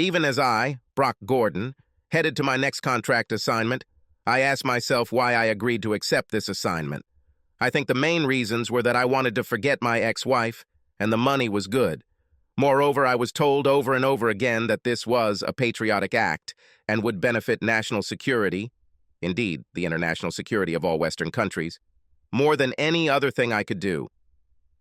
Even as I, Brock Gordon, headed to my next contract assignment, I asked myself why I agreed to accept this assignment. I think the main reasons were that I wanted to forget my ex-wife, and the money was good. Moreover, I was told over and over again that this was a patriotic act and would benefit national security, indeed, the international security of all Western countries, more than any other thing I could do.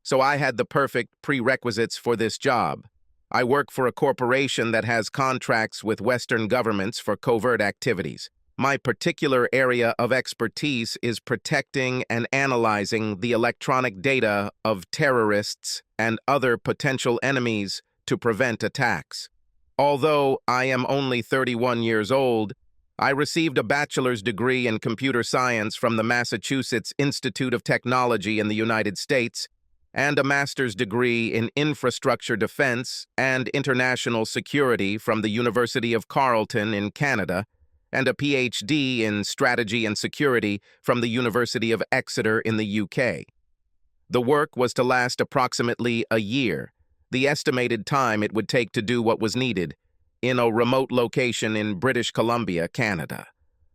So I had the perfect prerequisites for this job. I work for a corporation that has contracts with Western governments for covert activities. My particular area of expertise is protecting and analyzing the electronic data of terrorists and other potential enemies to prevent attacks. Although I am only 31 years old, I received a bachelor's degree in computer science from the Massachusetts Institute of Technology in the United States and a master's degree in infrastructure defense and international security from the University of Carleton in Canada, and a PhD in strategy and security from the University of Exeter in the UK. The work was to last approximately a year, the estimated time it would take to do what was needed, in a remote location in British Columbia, Canada.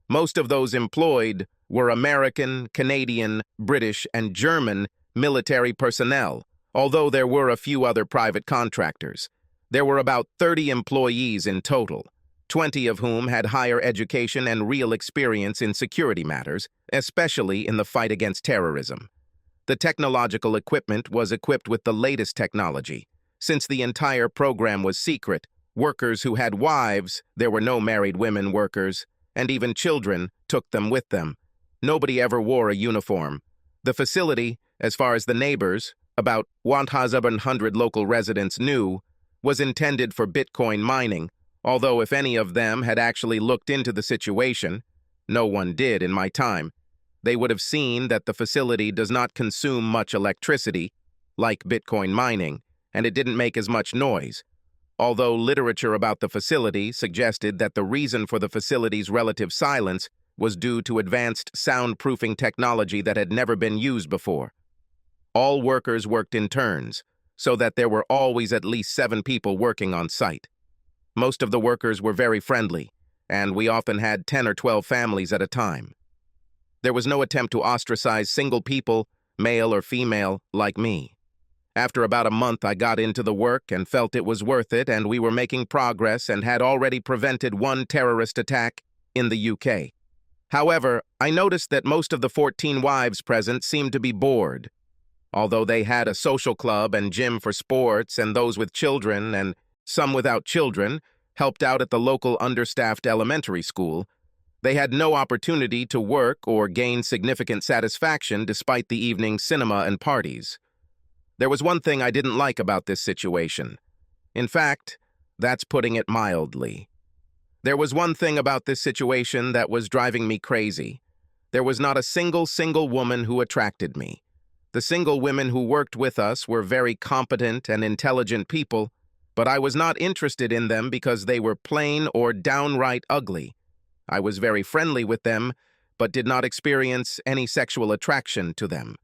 Most of those employed were American, Canadian, British, and German military personnel, although there were a few other private contractors. There were about 30 employees in total, 20 of whom had higher education and real experience in security matters, especially in the fight against terrorism. The technological equipment was equipped with the latest technology. Since the entire program was secret, workers who had wives, there were no married women workers, and even children took them with them. Nobody ever wore a uniform. The facility, as far as the neighbors, about 100 local residents knew, was intended for Bitcoin mining, although if any of them had actually looked into the situation, no one did in my time, they would have seen that the facility does not consume much electricity, like Bitcoin mining, and it didn't make as much noise. Although literature about the facility suggested that the reason for the facility's relative silence was due to advanced soundproofing technology that had never been used before. All workers worked in turns, so that there were always at least 7 people working on site. Most of the workers were very friendly, and we often had 10 or 12 families at a time. There was no attempt to ostracize single people, male or female, like me. After about a month, I got into the work and felt it was worth it, and we were making progress and had already prevented one terrorist attack in the UK. However, I noticed that most of the 14 wives present seemed to be bored. Although they had a social club and gym for sports, and those with children and some without children helped out at the local understaffed elementary school, they had no opportunity to work or gain significant satisfaction despite the evening cinema and parties. There was one thing I didn't like about this situation. In fact, that's putting it mildly. There was one thing about this situation that was driving me crazy. There was not a single woman who attracted me. The single women who worked with us were very competent and intelligent people, but I was not interested in them because they were plain or downright ugly. I was very friendly with them, but did not experience any sexual attraction to them.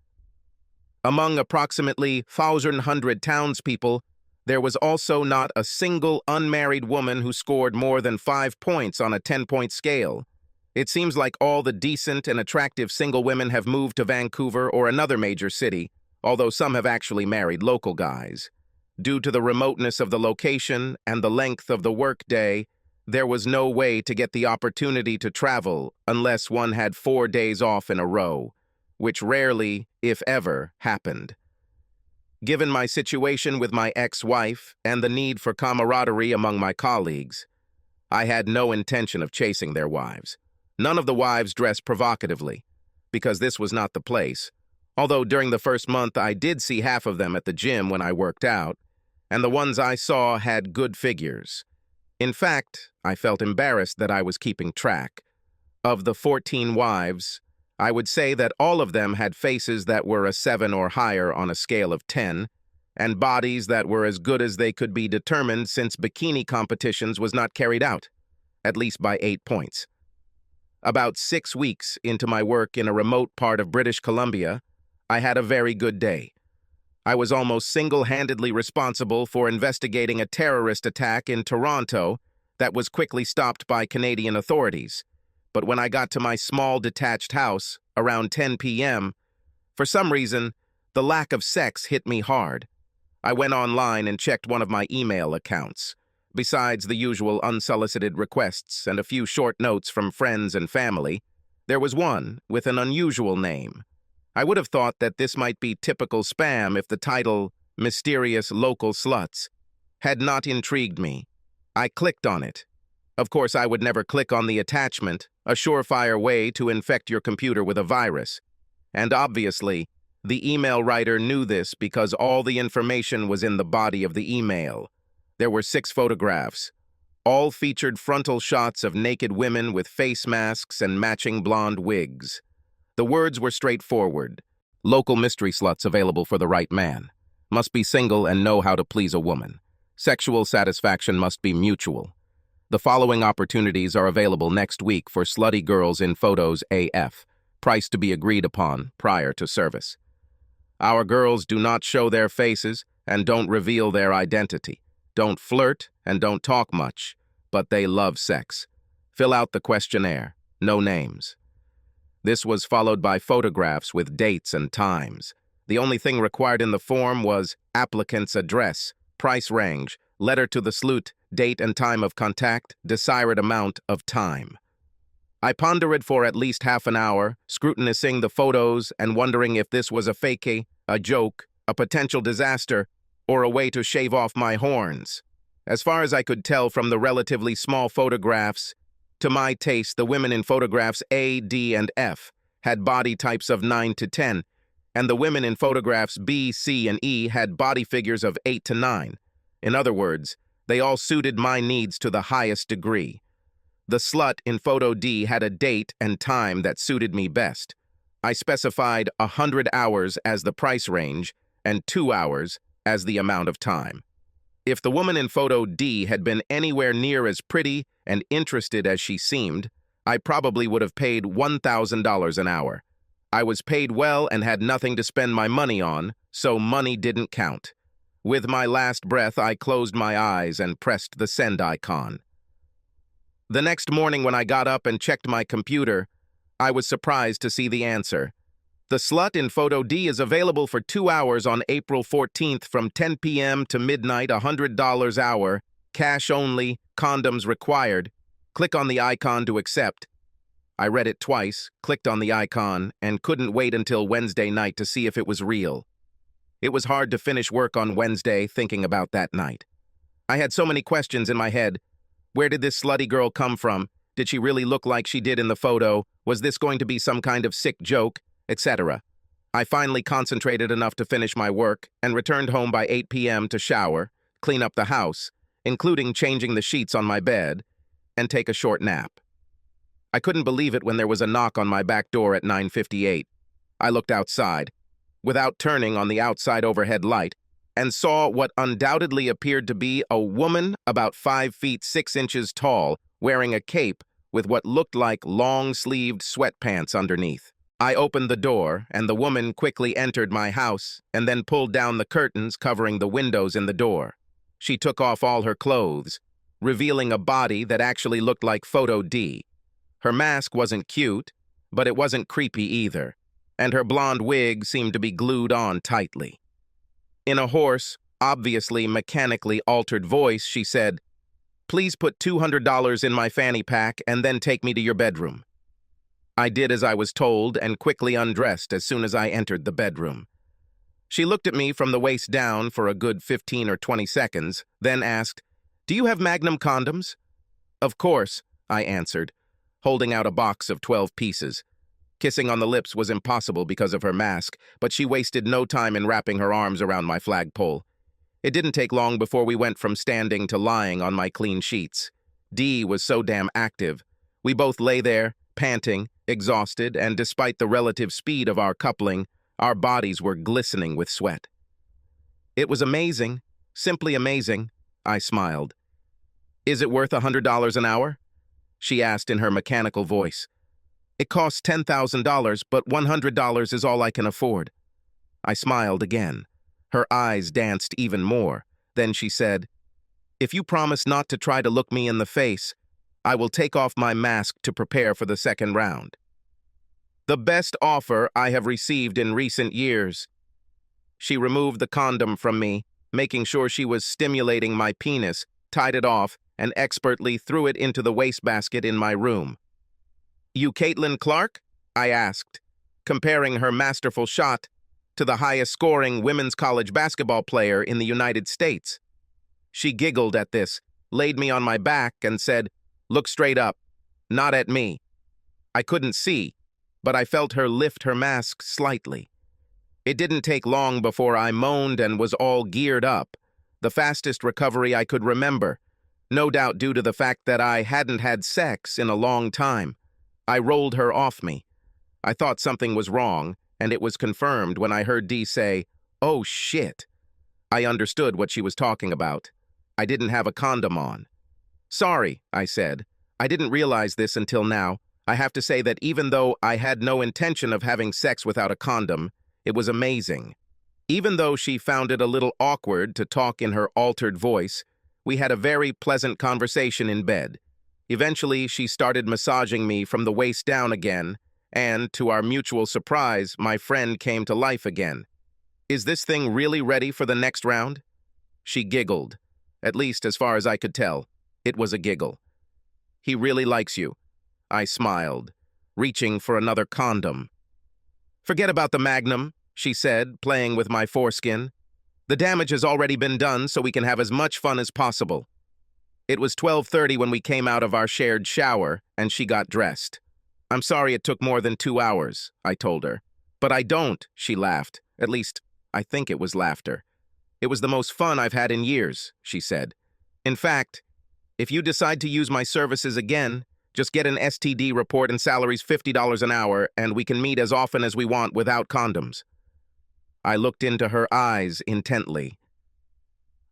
Among approximately 1,100 townspeople, there was also not a single unmarried woman who scored more than 5 points on a 10-point scale. It seems like all the decent and attractive single women have moved to Vancouver or another major city, although some have actually married local guys. Due to the remoteness of the location and the length of the workday, there was no way to get the opportunity to travel unless one had 4 days off in a row, which rarely, if ever, happened. Given my situation with my ex-wife and the need for camaraderie among my colleagues, I had no intention of chasing their wives. None of the wives dressed provocatively, because this was not the place, although during the first month I did see half of them at the gym when I worked out, and the ones I saw had good figures. In fact, I felt embarrassed that I was keeping track. Of the 14 wives, I would say that all of them had faces that were a 7 or higher on a scale of 10, and bodies that were as good as they could be determined since bikini competitions was not carried out, at least by 8 points. About 6 weeks into my work in a remote part of British Columbia, I had a very good day. I was almost single-handedly responsible for investigating a terrorist attack in Toronto that was quickly stopped by Canadian authorities. But when I got to my small detached house around 10 p.m., for some reason, the lack of sex hit me hard. I went online and checked one of my email accounts. Besides the usual unsolicited requests and a few short notes from friends and family, there was one with an unusual name. I would have thought that this might be typical spam if the title, Mysterious Local Sluts, had not intrigued me. I clicked on it. Of course, I would never click on the attachment, a surefire way to infect your computer with a virus. And obviously, the email writer knew this because all the information was in the body of the email. There were 6 photographs. All featured frontal shots of naked women with face masks and matching blonde wigs. The words were straightforward. Local mystery sluts available for the right man. Must be single and know how to please a woman. Sexual satisfaction must be mutual. The following opportunities are available next week for slutty girls in photos AF. Price to be agreed upon prior to service. Our girls do not show their faces and don't reveal their identity. Don't flirt and don't talk much, but they love sex. Fill out the questionnaire. No names. This was followed by photographs with dates and times. The only thing required in the form was applicant's address, price range, letter to the slut, date and time of contact, desired amount of time. I pondered for at least half an hour, scrutinizing the photos and wondering if this was a fake, a joke, a potential disaster, or a way to shave off my horns. As far as I could tell from the relatively small photographs, to my taste, the women in photographs A, D, and F had body types of 9 to 10, and the women in photographs B, C, and E had body figures of 8 to 9. In other words, they all suited my needs to the highest degree. The slut in photo D had a date and time that suited me best. I specified 100 hours as the price range and 2 hours as the amount of time. If the woman in photo D had been anywhere near as pretty and interested as she seemed, I probably would have paid $1,000 an hour. I was paid well and had nothing to spend my money on, so money didn't count. With my last breath, I closed my eyes and pressed the send icon. The next morning when I got up and checked my computer, I was surprised to see the answer. The slut in photo D is available for 2 hours on April 14th from 10 p.m. to midnight, $100 hour, cash only, condoms required. Click on the icon to accept. I read it twice, clicked on the icon, and couldn't wait until Wednesday night to see if it was real. It was hard to finish work on Wednesday thinking about that night. I had so many questions in my head. Where did this slutty girl come from? Did she really look like she did in the photo? Was this going to be some kind of sick joke? Etc. I finally concentrated enough to finish my work and returned home by 8 p.m. to shower, clean up the house, including changing the sheets on my bed, and take a short nap. I couldn't believe it when there was a knock on my back door at 9:58. I looked outside, without turning on the outside overhead light, and saw what undoubtedly appeared to be a woman about 5 feet 6 inches tall, wearing a cape with what looked like long-sleeved sweatpants underneath. I opened the door, and the woman quickly entered my house and then pulled down the curtains covering the windows in the door. She took off all her clothes, revealing a body that actually looked like photo D. Her mask wasn't cute, but it wasn't creepy either, and her blonde wig seemed to be glued on tightly. In a hoarse, obviously mechanically altered voice, she said, "Please put $200 in my fanny pack and then take me to your bedroom." I did as I was told and quickly undressed as soon as I entered the bedroom. She looked at me from the waist down for a good 15 or 20 seconds, then asked, "Do you have Magnum condoms?" "Of course," I answered, holding out a box of 12 pieces. Kissing on the lips was impossible because of her mask, but she wasted no time in wrapping her arms around my flagpole. It didn't take long before we went from standing to lying on my clean sheets. D was so damn active. We both lay there, panting, exhausted, and despite the relative speed of our coupling, our bodies were glistening with sweat. It was amazing, simply amazing, I smiled. "Is it worth $100 an hour?" she asked in her mechanical voice. "It costs $10,000, but $100 is all I can afford." I smiled again. Her eyes danced even more. Then she said, If you promise not to try to look me in the face, I will take off my mask to prepare for the second round. The best offer I have received in recent years. She removed the condom from me, making sure she was stimulating my penis, tied it off, and expertly threw it into the wastebasket in my room. "You Caitlin Clark?" I asked, comparing her masterful shot to the highest-scoring women's college basketball player in the United States. She giggled at this, laid me on my back, and said, "Look straight up, not at me." I couldn't see, but I felt her lift her mask slightly. It didn't take long before I moaned and was all geared up, the fastest recovery I could remember, no doubt due to the fact that I hadn't had sex in a long time. I rolled her off me. I thought something was wrong, and it was confirmed when I heard Dee say, "Oh shit." I understood what she was talking about. I didn't have a condom on. "Sorry," I said. "I didn't realize this until now. I have to say that even though I had no intention of having sex without a condom, it was amazing." Even though she found it a little awkward to talk in her altered voice, we had a very pleasant conversation in bed. Eventually, she started massaging me from the waist down again, and, to our mutual surprise, my friend came to life again. "Is this thing really ready for the next round?" She giggled. At least, as far as I could tell, it was a giggle. "He really likes you." I smiled, reaching for another condom. "Forget about the Magnum," she said, playing with my foreskin. "The damage has already been done, so we can have as much fun as possible." It was 12:30 when we came out of our shared shower, and she got dressed. "I'm sorry it took more than 2 hours," I told her. "But I don't," she laughed. At least, I think it was laughter. "It was the most fun I've had in years," she said. "In fact, if you decide to use my services again, just get an STD report and salary's $50 an hour, and we can meet as often as we want without condoms." I looked into her eyes intently.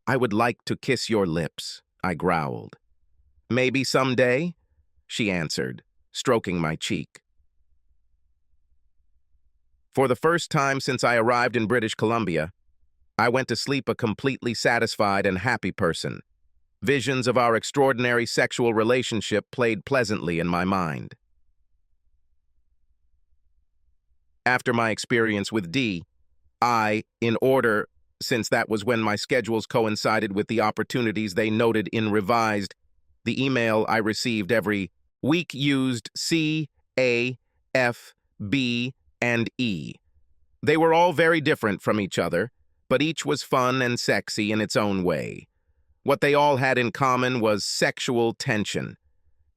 "I would like to kiss your lips," I growled. "Maybe someday," she answered, stroking my cheek. For the first time since I arrived in British Columbia, I went to sleep a completely satisfied and happy person. Visions of our extraordinary sexual relationship played pleasantly in my mind. After my experience with Dee, since that was when my schedules coincided with the opportunities they noted in revised, the email I received every week used C, A, F, B, and E. They were all very different from each other, but each was fun and sexy in its own way. What they all had in common was sexual tension.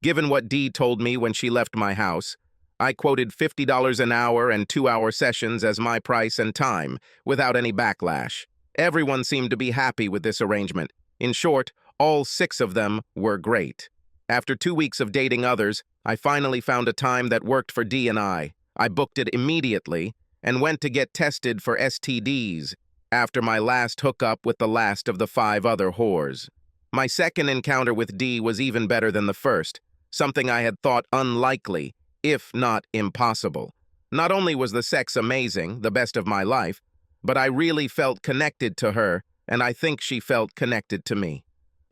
Given what Dee told me when she left my house, I quoted $50 an hour and 2-hour sessions as my price and time, without any backlash. Everyone seemed to be happy with this arrangement. In short, all 6 of them were great. After 2 weeks of dating others, I finally found a time that worked for Dee and I. I booked it immediately and went to get tested for STDs after my last hookup with the last of the 5 other whores. My second encounter with Dee was even better than the first, something I had thought unlikely, if not impossible. Not only was the sex amazing, the best of my life, but I really felt connected to her, and I think she felt connected to me.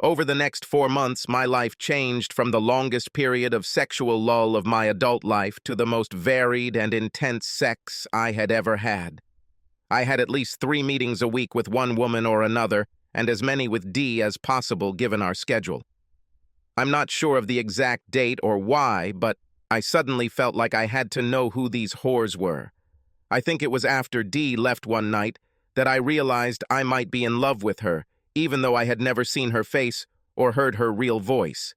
Over the next 4 months, my life changed from the longest period of sexual lull of my adult life to the most varied and intense sex I had ever had. I had at least 3 meetings a week with one woman or another, and as many with Dee as possible given our schedule. I'm not sure of the exact date or why, but I suddenly felt like I had to know who these whores were. I think it was after Dee left one night that I realized I might be in love with her, even though I had never seen her face or heard her real voice.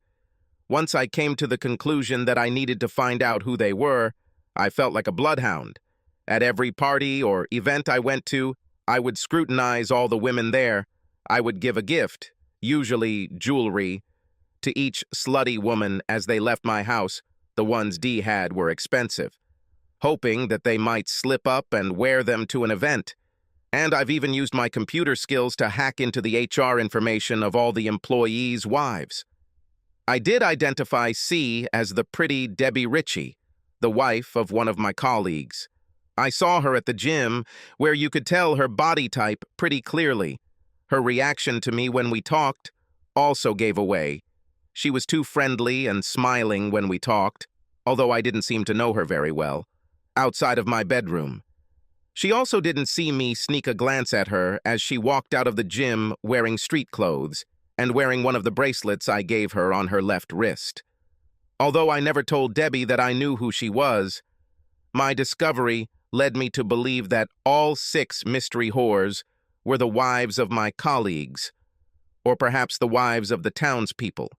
Once I came to the conclusion that I needed to find out who they were, I felt like a bloodhound. At every party or event I went to, I would scrutinize all the women there. I would give a gift, usually jewelry, to each slutty woman as they left my house. The ones Dee had were expensive, hoping that they might slip up and wear them to an event. And I've even used my computer skills to hack into the HR information of all the employees' wives. I did identify C as the pretty Debbie Ritchie, the wife of one of my colleagues. I saw her at the gym, where you could tell her body type pretty clearly. Her reaction to me when we talked also gave away. She was too friendly and smiling when we talked, although I didn't seem to know her very well, outside of my bedroom. She also didn't see me sneak a glance at her as she walked out of the gym wearing street clothes and wearing one of the bracelets I gave her on her left wrist. Although I never told Debbie that I knew who she was, my discovery led me to believe that all 6 mystery whores were the wives of my colleagues, or perhaps the wives of the townspeople.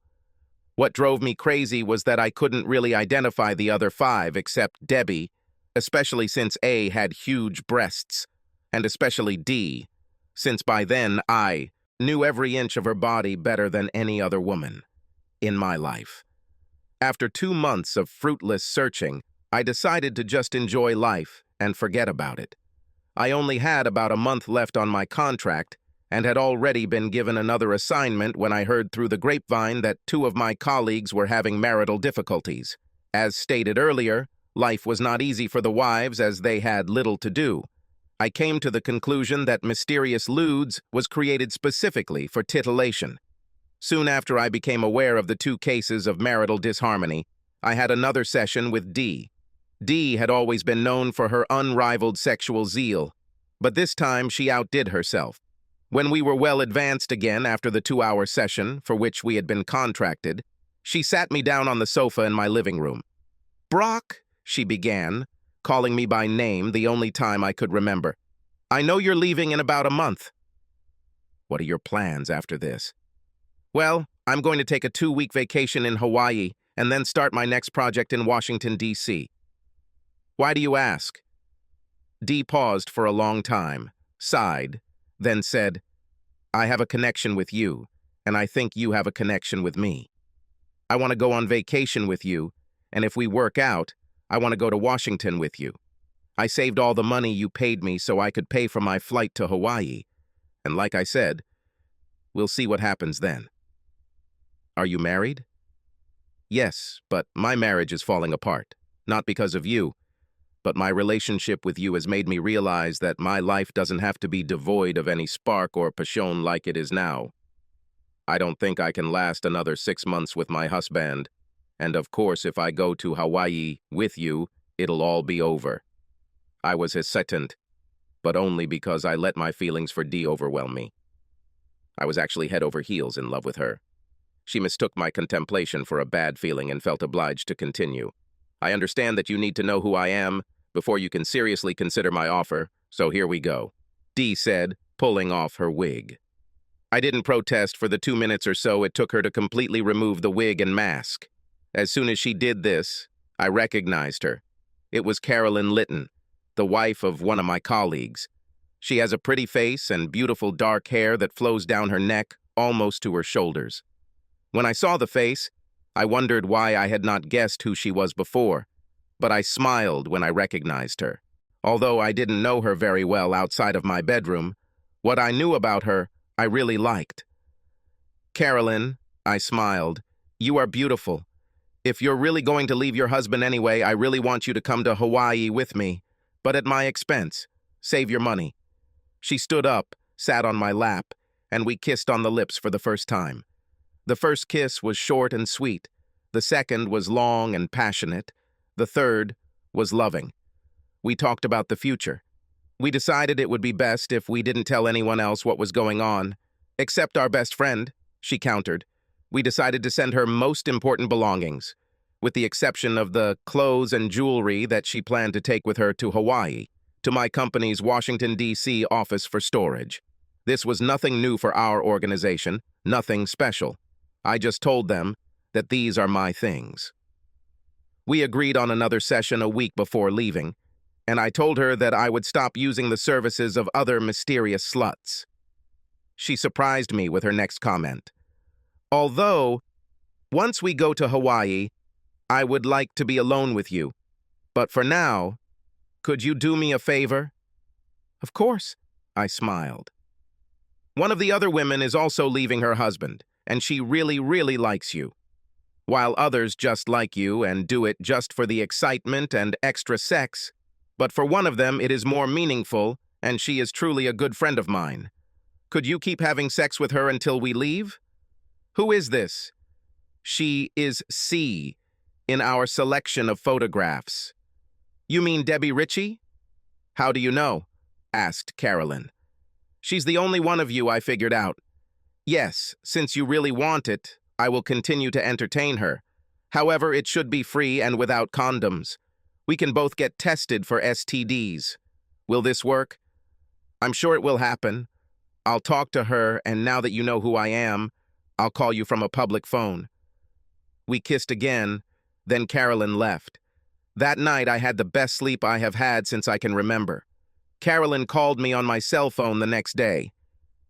What drove me crazy was that I couldn't really identify the other 5 except Debbie, especially since A had huge breasts, and especially D, since by then I knew every inch of her body better than any other woman in my life. After 2 months of fruitless searching, I decided to just enjoy life and forget about it. I only had about a month left on my contract and had already been given another assignment when I heard through the grapevine that 2 of my colleagues were having marital difficulties. As stated earlier, life was not easy for the wives as they had little to do. I came to the conclusion that Mysterious Ludes was created specifically for titillation. Soon after I became aware of the 2 cases of marital disharmony, I had another session with D. D had always been known for her unrivaled sexual zeal, but this time she outdid herself. When we were well advanced again after the 2-hour session for which we had been contracted, she sat me down on the sofa in my living room. "Brock," she began, calling me by name the only time I could remember. "I know you're leaving in about a month." "What are your plans after this?" "Well, I'm going to take a 2-week vacation in Hawaii and then start my next project in Washington, D.C. "Why do you ask?" D paused for a long time, sighed, then said, "I have a connection with you, and I think you have a connection with me. I want to go on vacation with you, and if we work out, I want to go to Washington with you. I saved all the money you paid me so I could pay for my flight to Hawaii, and like I said, we'll see what happens then." "Are you married?" "Yes, but my marriage is falling apart, not because of you, but my relationship with you has made me realize that my life doesn't have to be devoid of any spark or passion like it is now. I don't think I can last another 6 months with my husband, and of course if I go to Hawaii with you, it'll all be over." I was hesitant, but only because I let my feelings for D overwhelm me. I was actually head over heels in love with her. She mistook my contemplation for a bad feeling and felt obliged to continue. "I understand that you need to know who I am before you can seriously consider my offer, so here we go," D said, pulling off her wig. I didn't protest for the 2 minutes or so it took her to completely remove the wig and mask. As soon as she did this, I recognized her. It was Carolyn Litton, the wife of one of my colleagues. She has a pretty face and beautiful dark hair that flows down her neck almost to her shoulders. When I saw the face, I wondered why I had not guessed who she was before, but I smiled when I recognized her. Although I didn't know her very well outside of my bedroom, what I knew about her I really liked. "Carolyn," I smiled, "you are beautiful. If you're really going to leave your husband anyway, I really want you to come to Hawaii with me, but at my expense. Save your money." She stood up, sat on my lap, and we kissed on the lips for the first time. The first kiss was short and sweet. The second was long and passionate. The third was loving. We talked about the future. We decided it would be best if we didn't tell anyone else what was going on. "Except our best friend," she countered. We decided to send her most important belongings, with the exception of the clothes and jewelry that she planned to take with her to Hawaii, to my company's Washington, D.C. office for storage. This was nothing new for our organization, nothing special. I just told them that these are my things. We agreed on another session a week before leaving, and I told her that I would stop using the services of other mysterious sluts. She surprised me with her next comment. "Although, once we go to Hawaii, I would like to be alone with you. But for now, could you do me a favor?" "Of course," I smiled. "One of the other women is also leaving her husband, and she really, really likes you. While others just like you and do it just for the excitement and extra sex, but for one of them it is more meaningful, and she is truly a good friend of mine. Could you keep having sex with her until we leave?" Who is this? She is C in our selection of photographs. You mean Debbie Ritchie? How do you know? Asked Carolyn. She's the only one of you I figured out. Yes, since you really want it, I will continue to entertain her. However, it should be free and without condoms. We can both get tested for STDs. Will this work? I'm sure it will happen. I'll talk to her, and now that you know who I am, I'll call you from a public phone. We kissed again, then Carolyn left. That night, I had the best sleep I have had since I can remember. Carolyn called me on my cell phone the next day.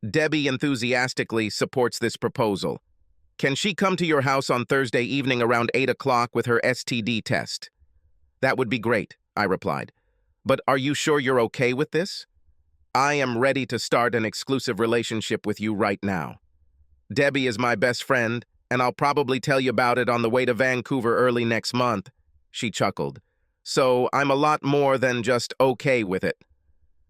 Debbie enthusiastically supports this proposal. Can she come to your house on Thursday evening around 8 o'clock with her STD test? That would be great, I replied. But are you sure you're okay with this? I am ready to start an exclusive relationship with you right now. Debbie is my best friend, and I'll probably tell you about it on the way to Vancouver early next month, she chuckled. So I'm a lot more than just okay with it.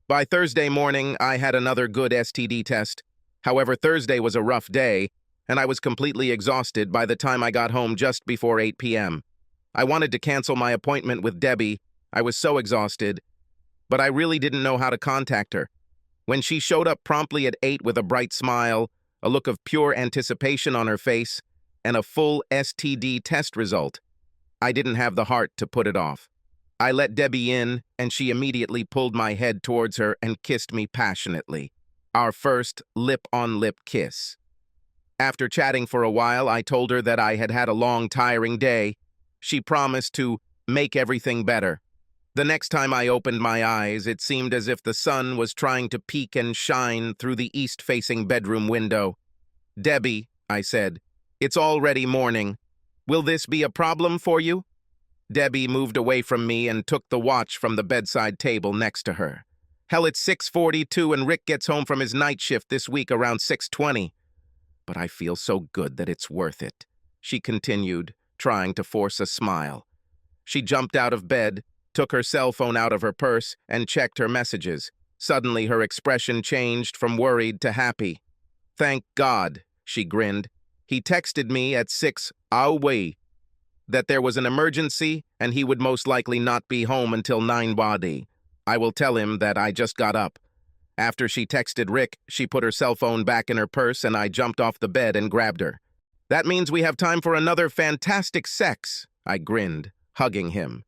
By Thursday morning, I had another good STD test. However, Thursday was a rough day, and I was completely exhausted by the time I got home just before 8 p.m. I wanted to cancel my appointment with Debbie. I was so exhausted, but I really didn't know how to contact her. When she showed up promptly at 8 with a bright smile, a look of pure anticipation on her face, and a full STD test result, I didn't have the heart to put it off. I let Debbie in, and she immediately pulled my head towards her and kissed me passionately. Our first lip-on-lip kiss. After chatting for a while, I told her that I had had a long, tiring day. She promised to make everything better. The next time I opened my eyes, it seemed as if the sun was trying to peek and shine through the east-facing bedroom window. Debbie, I said, it's already morning. Will this be a problem for you? Debbie moved away from me and took the watch from the bedside table next to her. Hell, it's 6:42 and Rick gets home from his night shift this week around 6:20. But I feel so good that it's worth it, she continued, trying to force a smile. She jumped out of bed, took her cell phone out of her purse, and checked her messages. Suddenly, her expression changed from worried to happy. Thank God, she grinned. He texted me at 6:00 that there was an emergency and he would most likely not be home until 9:00. I will tell him that I just got up. After she texted Rick, she put her cell phone back in her purse and I jumped off the bed and grabbed her. That means we have time for another fantastic sex, I grinned, hugging him.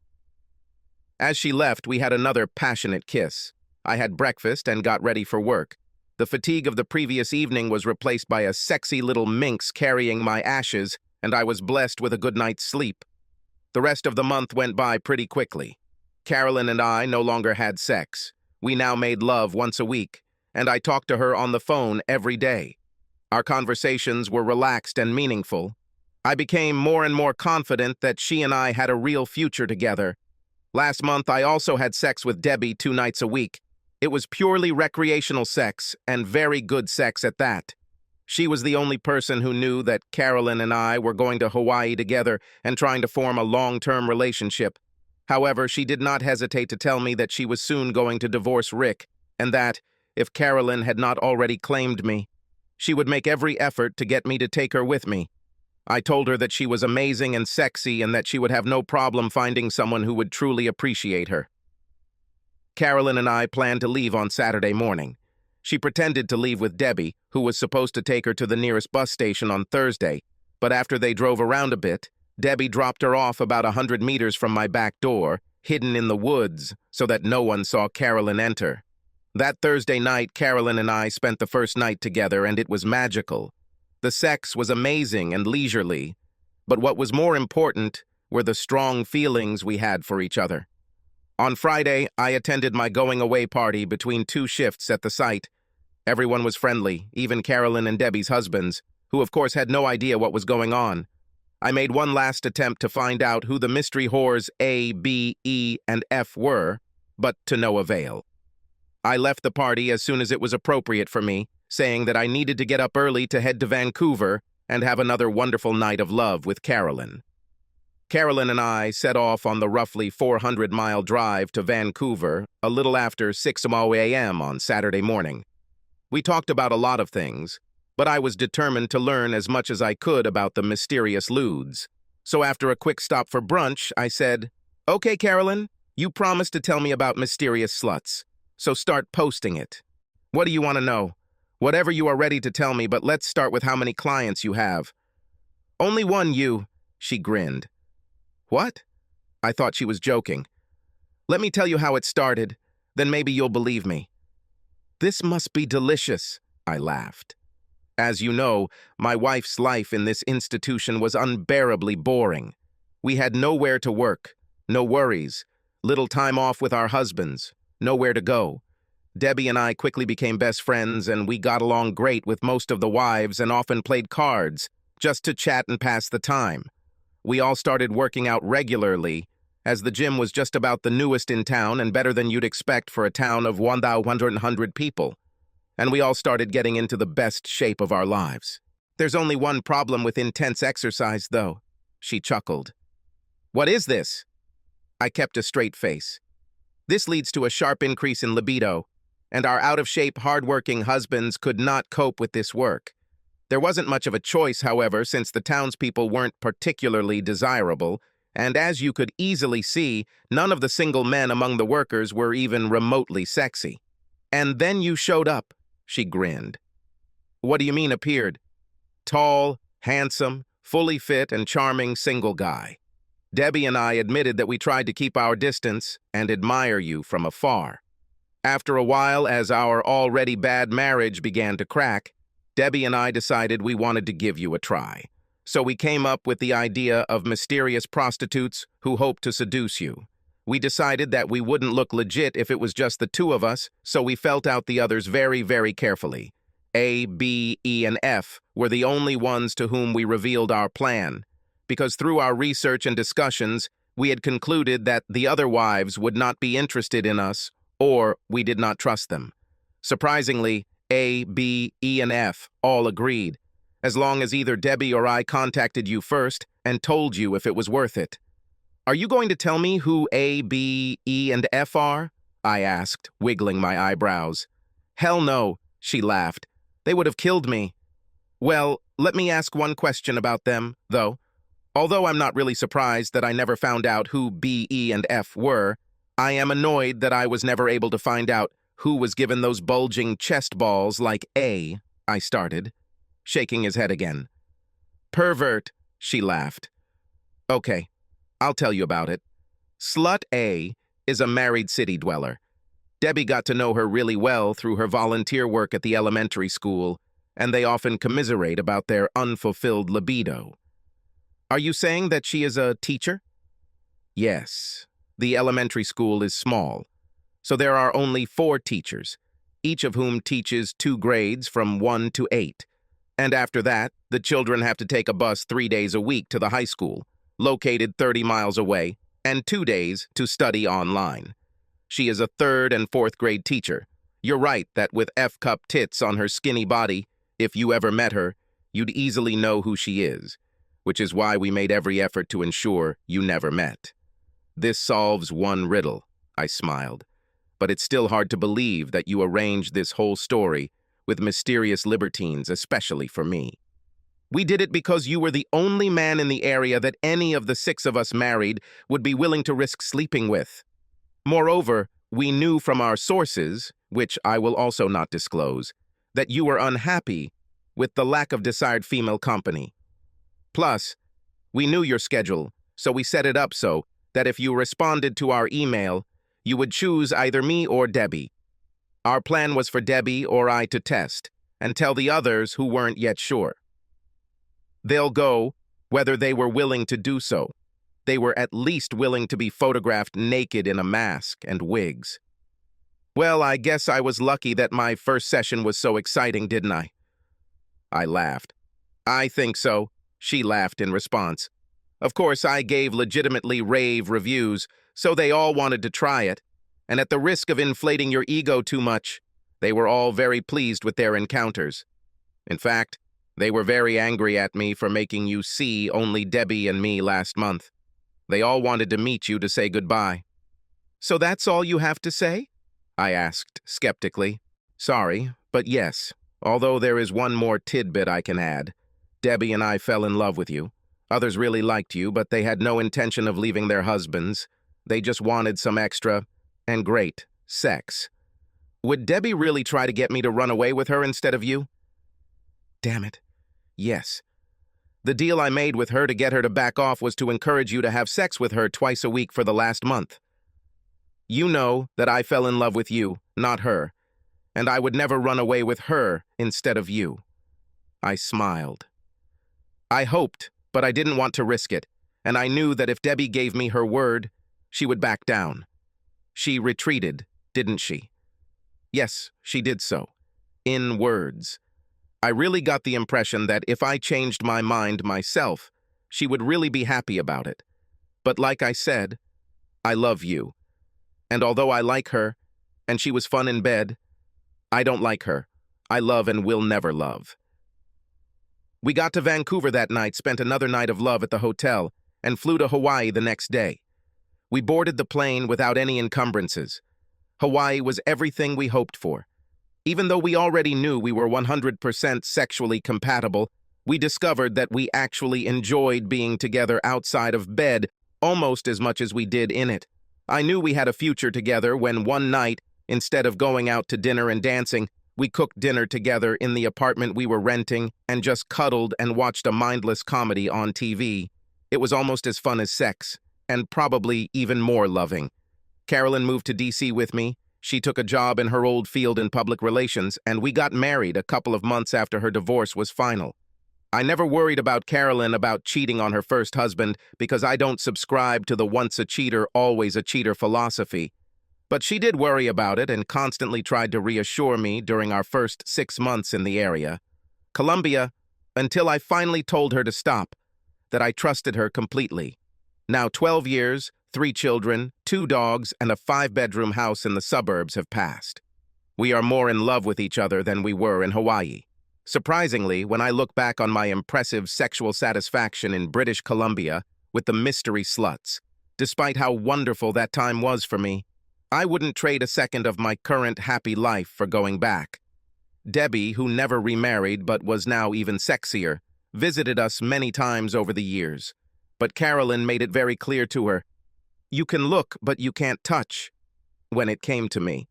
As she left, we had another passionate kiss. I had breakfast and got ready for work. The fatigue of the previous evening was replaced by a sexy little minx carrying my ashes, and I was blessed with a good night's sleep. The rest of the month went by pretty quickly. Carolyn and I no longer had sex. We now made love once a week, and I talked to her on the phone every day. Our conversations were relaxed and meaningful. I became more and more confident that she and I had a real future together. Last month, I also had sex with Debbie 2 nights a week. It was purely recreational sex, and very good sex at that. She was the only person who knew that Carolyn and I were going to Hawaii together and trying to form a long-term relationship. However, she did not hesitate to tell me that she was soon going to divorce Rick, and that, if Carolyn had not already claimed me, she would make every effort to get me to take her with me. I told her that she was amazing and sexy and that she would have no problem finding someone who would truly appreciate her. Carolyn and I planned to leave on Saturday morning. She pretended to leave with Debbie, who was supposed to take her to the nearest bus station on Thursday, but after they drove around a bit, Debbie dropped her off about 100 meters from my back door, hidden in the woods, so that no one saw Carolyn enter. That Thursday night, Carolyn and I spent the first night together, and it was magical. The sex was amazing and leisurely, but what was more important were the strong feelings we had for each other. On Friday, I attended my going-away party between 2 shifts at the site. Everyone was friendly, even Carolyn and Debbie's husbands, who of course had no idea what was going on. I made one last attempt to find out who the mystery whores A, B, E, and F were, but to no avail. I left the party as soon as it was appropriate for me, saying that I needed to get up early to head to Vancouver and have another wonderful night of love with Carolyn. Carolyn and I set off on the roughly 400-mile drive to Vancouver a little after 6:00 a.m. on Saturday morning. We talked about a lot of things. but I was determined to learn as much as I could about the mysterious lewds. So after a quick stop for brunch, I said, "Okay, Carolyn, you promised to tell me about mysterious sluts, so start posting it. What do you want to know? Whatever you are ready to tell me, but let's start with how many clients you have." "Only one, you," she grinned. "What?" I thought she was joking. "Let me tell you how it started, then maybe you'll believe me." "This must be delicious," I laughed. As you know, my wife's life in this institution was unbearably boring. We had nowhere to work, no worries, little time off with our husbands, nowhere to go. Debbie and I quickly became best friends, and we got along great with most of the wives and often played cards, just to chat and pass the time. We all started working out regularly, as the gym was just about the newest in town and better than you'd expect for a town of 1,100 people. And we all started getting into the best shape of our lives. "There's only one problem with intense exercise, though," she chuckled. "What is this?" I kept a straight face. "This leads to a sharp increase in libido, and our out-of-shape, hard-working husbands could not cope with this work. There wasn't much of a choice, however, since the townspeople weren't particularly desirable, and as you could easily see, none of the single men among the workers were even remotely sexy. And then you showed up," she grinned. "What do you mean appeared?" "Tall, handsome, fully fit, and charming single guy. Debbie and I admitted that we tried to keep our distance and admire you from afar. After a while, as our already bad marriage began to crack, Debbie and I decided we wanted to give you a try. So we came up with the idea of mysterious prostitutes who hoped to seduce you. We decided that we wouldn't look legit if it was just the two of us, so we felt out the others very, very carefully. A, B, E, and F were the only ones to whom we revealed our plan, because through our research and discussions, we had concluded that the other wives would not be interested in us, or we did not trust them. Surprisingly, A, B, E, and F all agreed, as long as either Debbie or I contacted you first and told you if it was worth it. "Are you going to tell me who A, B, E, and F are?" I asked, wiggling my eyebrows. "Hell no," she laughed. "They would have killed me." "Well, let me ask one question about them, though. Although I'm not really surprised that I never found out who B, E, and F were, I am annoyed that I was never able to find out who was given those bulging chest balls like A," I started, shaking his head again. "Pervert," she laughed. "Okay, I'll tell you about it. Slut A is a married city dweller. Debbie got to know her really well through her volunteer work at the elementary school, and they often commiserate about their unfulfilled libido." "Are you saying that she is a teacher?" "Yes. The elementary school is small, so there are only 4 teachers, each of whom teaches 2 grades from 1 to 8. And after that, the children have to take a bus 3 days a week to the high school, located 30 miles away, and 2 days to study online. She is a 3rd and 4th grade teacher. You're right that with F-cup tits on her skinny body, if you ever met her, you'd easily know who she is, which is why we made every effort to ensure you never met. This solves one riddle," I smiled, "but it's still hard to believe that you arranged this whole story with mysterious libertines, especially for me." "We did it because you were the only man in the area that any of the 6 of us married would be willing to risk sleeping with. Moreover, we knew from our sources, which I will also not disclose, that you were unhappy with the lack of desired female company. Plus, we knew your schedule, so we set it up so that if you responded to our email, you would choose either me or Debbie. Our plan was for Debbie or I to test, and tell the others who weren't yet sure. They'll go, whether they were willing to do so. They were at least willing to be photographed naked in a mask and wigs. Well, I guess I was lucky that my first session was so exciting, didn't I?" I laughed. "I think so," she laughed in response. "Of course, I gave legitimately rave reviews, so they all wanted to try it, and at the risk of inflating your ego too much, they were all very pleased with their encounters. In fact, they were very angry at me for making you see only Debbie and me last month. They all wanted to meet you to say goodbye." "So that's all you have to say?" I asked skeptically. "Sorry, but yes. Although there is one more tidbit I can add. Debbie and I fell in love with you. Others really liked you, but they had no intention of leaving their husbands. They just wanted some extra, and great, sex. Would Debbie really try to get me to run away with her instead of you? Damn it. Yes. The deal I made with her to get her to back off was to encourage you to have sex with her twice a week for the last month. You know that I fell in love with you, not her, and I would never run away with her instead of you. I smiled. I hoped, but I didn't want to risk it, and I knew that if Debbie gave me her word, she would back down. She retreated, didn't she? Yes, she did so. In words. I really got the impression that if I changed my mind myself, she would really be happy about it. But like I said, I love you. And although I like her, and she was fun in bed, I don't like her. I love and will never love. We got to Vancouver that night, spent another night of love at the hotel, and flew to Hawaii the next day. We boarded the plane without any encumbrances. Hawaii was everything we hoped for. Even though we already knew we were 100% sexually compatible, we discovered that we actually enjoyed being together outside of bed almost as much as we did in it. I knew we had a future together when one night, instead of going out to dinner and dancing, we cooked dinner together in the apartment we were renting and just cuddled and watched a mindless comedy on TV. It was almost as fun as sex, and probably even more loving. Carolyn moved to D.C. with me. She took a job in her old field in public relations, and we got married a couple of months after her divorce was final. I never worried about Carolyn about cheating on her first husband because I don't subscribe to the once a cheater, always a cheater philosophy. But she did worry about it and constantly tried to reassure me during our first 6 months in the area. Columbia, until I finally told her to stop, that I trusted her completely. Now 12 years, 3 children, 2 dogs, and a 5-bedroom house in the suburbs have passed. We are more in love with each other than we were in Hawaii. Surprisingly, when I look back on my impressive sexual satisfaction in British Columbia with the mystery sluts, despite how wonderful that time was for me, I wouldn't trade a second of my current happy life for going back. Debbie, who never remarried but was now even sexier, visited us many times over the years. But Carolyn made it very clear to her, "You can look, but you can't touch," when it came to me.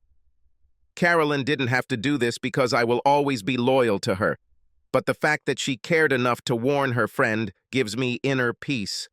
Carolyn didn't have to do this because I will always be loyal to her, but the fact that she cared enough to warn her friend gives me inner peace.